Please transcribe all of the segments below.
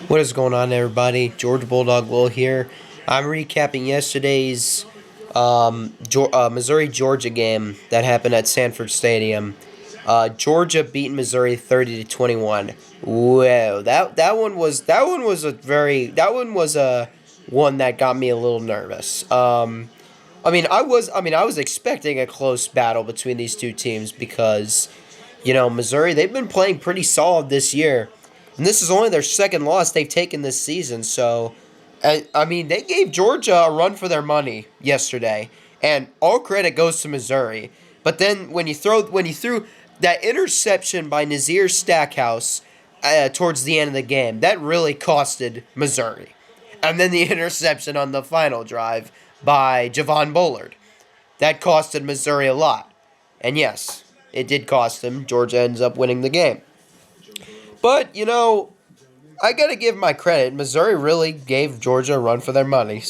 What is going on, everybody? Georgia Bulldog Will here. I'm recapping yesterday's Missouri-Georgia game that happened at Sanford Stadium. Georgia beat Missouri 30-21. Whoa, that one was a one that got me a little nervous. I was expecting a close battle between these two teams because, Missouri, they've been playing pretty solid this year. And this is only their second loss they've taken this season. So, they gave Georgia a run for their money yesterday. And all credit goes to Missouri. But then when you threw that interception by Nazir Stackhouse towards the end of the game, that really costed Missouri. And then the interception on the final drive by Javon Bullard. That costed Missouri a lot. And yes, it did cost them. Georgia ends up winning the game. But, I got to give my credit. Missouri really gave Georgia a run for their money.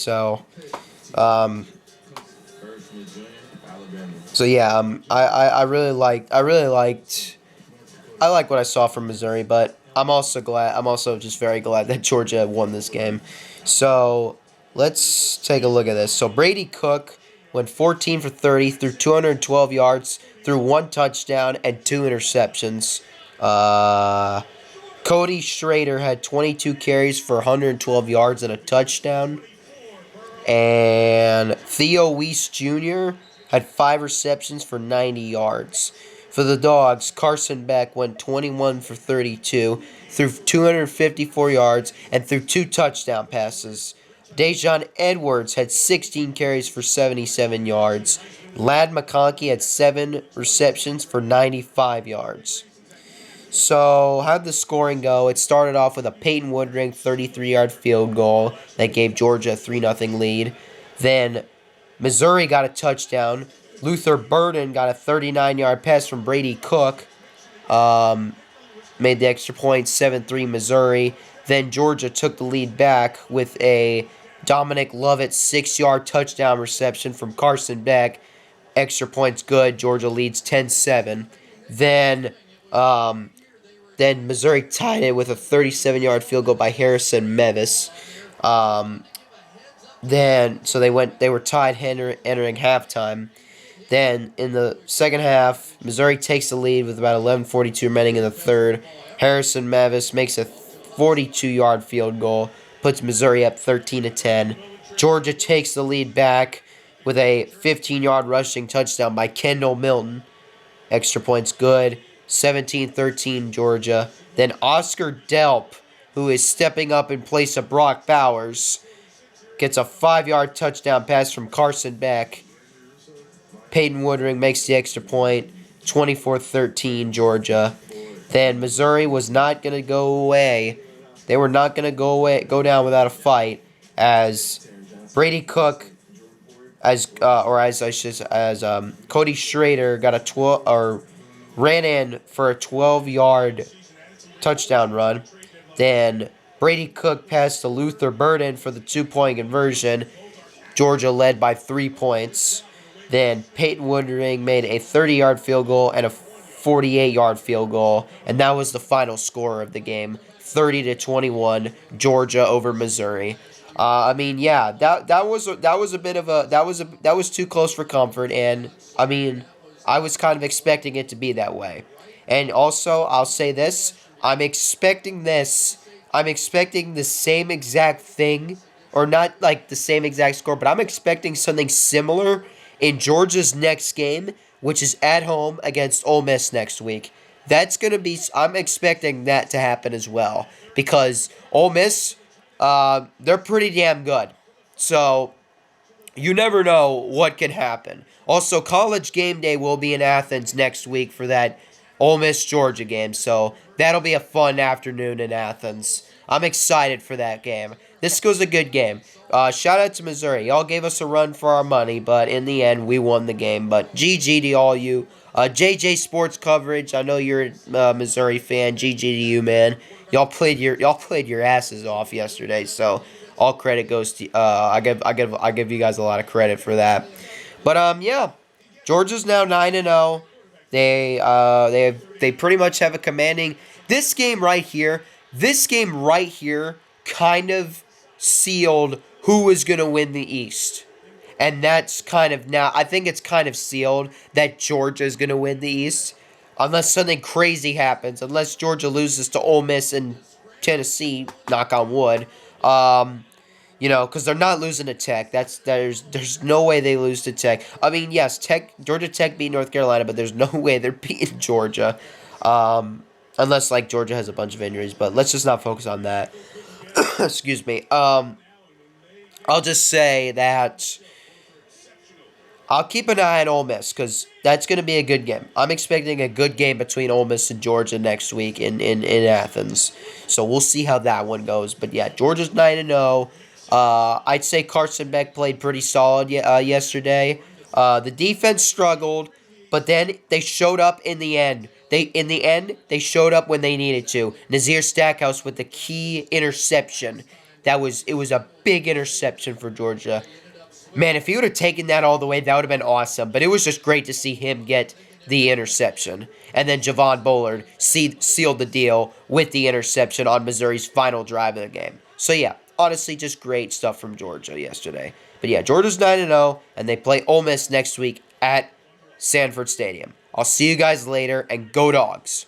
Um, I like what I saw from Missouri, but I'm also just very glad that Georgia won this game. So, let's take a look at this. So, Brady Cook went 14 for 30, threw 212 yards, threw one touchdown and two interceptions. Cody Schrader had 22 carries for 112 yards and a touchdown. And Theo Weiss Jr. had 5 receptions for 90 yards. For the Dawgs, Carson Beck went 21 for 32, threw 254 yards, and threw 2 touchdown passes. Dejon Edwards had 16 carries for 77 yards. Ladd McConkey had 7 receptions for 95 yards. So, how'd the scoring go? It started off with a Peyton Woodring 33-yard field goal that gave Georgia a 3-0 lead. Then, Missouri got a touchdown. Luther Burden got a 39-yard pass from Brady Cook. Made the extra point, 7-3 Missouri. Then, Georgia took the lead back with a Dominic Lovett 6-yard touchdown reception from Carson Beck. Extra points good. Georgia leads 10-7. Then Missouri tied it with a 37-yard field goal by Harrison Mevis. They were tied entering halftime. Then in the second half, Missouri takes the lead with about 11:42 remaining in the third. Harrison Mevis makes a 42-yard field goal, puts Missouri up 13-10. Georgia takes the lead back with a 15-yard rushing touchdown by Kendall Milton. Extra points good. 17-13 Georgia. Then Oscar Delp, who is stepping up in place of Brock Bowers, gets a 5-yard touchdown pass from Carson Beck. Peyton Woodring makes the extra point. 24-13 Georgia. Then Missouri was not going to go away. They were not going to go down without a fight, as Brady Cook Cody Schrader got a ran in for a 12-yard touchdown run. Then Brady Cook passed to Luther Burden for the 2-point conversion. Georgia led by 3 points. Then Peyton Woodring made a 30-yard field goal and a 48-yard field goal, and that was the final score of the game, 30-21, Georgia over Missouri. That was too close for comfort, and I was kind of expecting it to be that way. And also, I'll say this, I'm expecting the same exact thing, or not like the same exact score, but I'm expecting something similar in Georgia's next game, which is at home against Ole Miss next week. I'm expecting that to happen as well, because Ole Miss, they're pretty damn good. So, you never know what can happen. Also, College Game Day will be in Athens next week for that Ole Miss Georgia game, so that'll be a fun afternoon in Athens. I'm excited for that game. This was a good game. Shout out to Missouri. Y'all gave us a run for our money, but in the end, we won the game. But GG to all you. JJ Sports Coverage. I know you're a Missouri fan. GG to you, man. Y'all played your asses off yesterday. So all credit goes to. I give you guys a lot of credit for that. But Georgia's now 9-0. They pretty much have a commanding. This game right here, This game right here kind of sealed who was going to win the East. And that's kind of now, I think it's kind of sealed that Georgia is going to win the East. Unless something crazy happens. Unless Georgia loses to Ole Miss and Tennessee, knock on wood. Because they're not losing to Tech. There's no way they lose to Tech. I mean, yes, Georgia Tech beat North Carolina, but there's no way they're beating Georgia. Unless, like, Georgia has a bunch of injuries. But let's just not focus on that. Excuse me. I'll just say that I'll keep an eye on Ole Miss because that's going to be a good game. I'm expecting a good game between Ole Miss and Georgia next week in Athens. So we'll see how that one goes. But yeah, Georgia's 9-0. I'd say Carson Beck played pretty solid yesterday. The defense struggled, but then they showed up in the end. They showed up when they needed to. Nazir Stackhouse with the key interception. It was a big interception for Georgia. Man, if he would have taken that all the way, that would have been awesome. But it was just great to see him get the interception. And then Javon Bullard sealed the deal with the interception on Missouri's final drive of the game. So, yeah, honestly, just great stuff from Georgia yesterday. But, yeah, Georgia's 9-0, and they play Ole Miss next week at Sanford Stadium. I'll see you guys later, and go Dogs.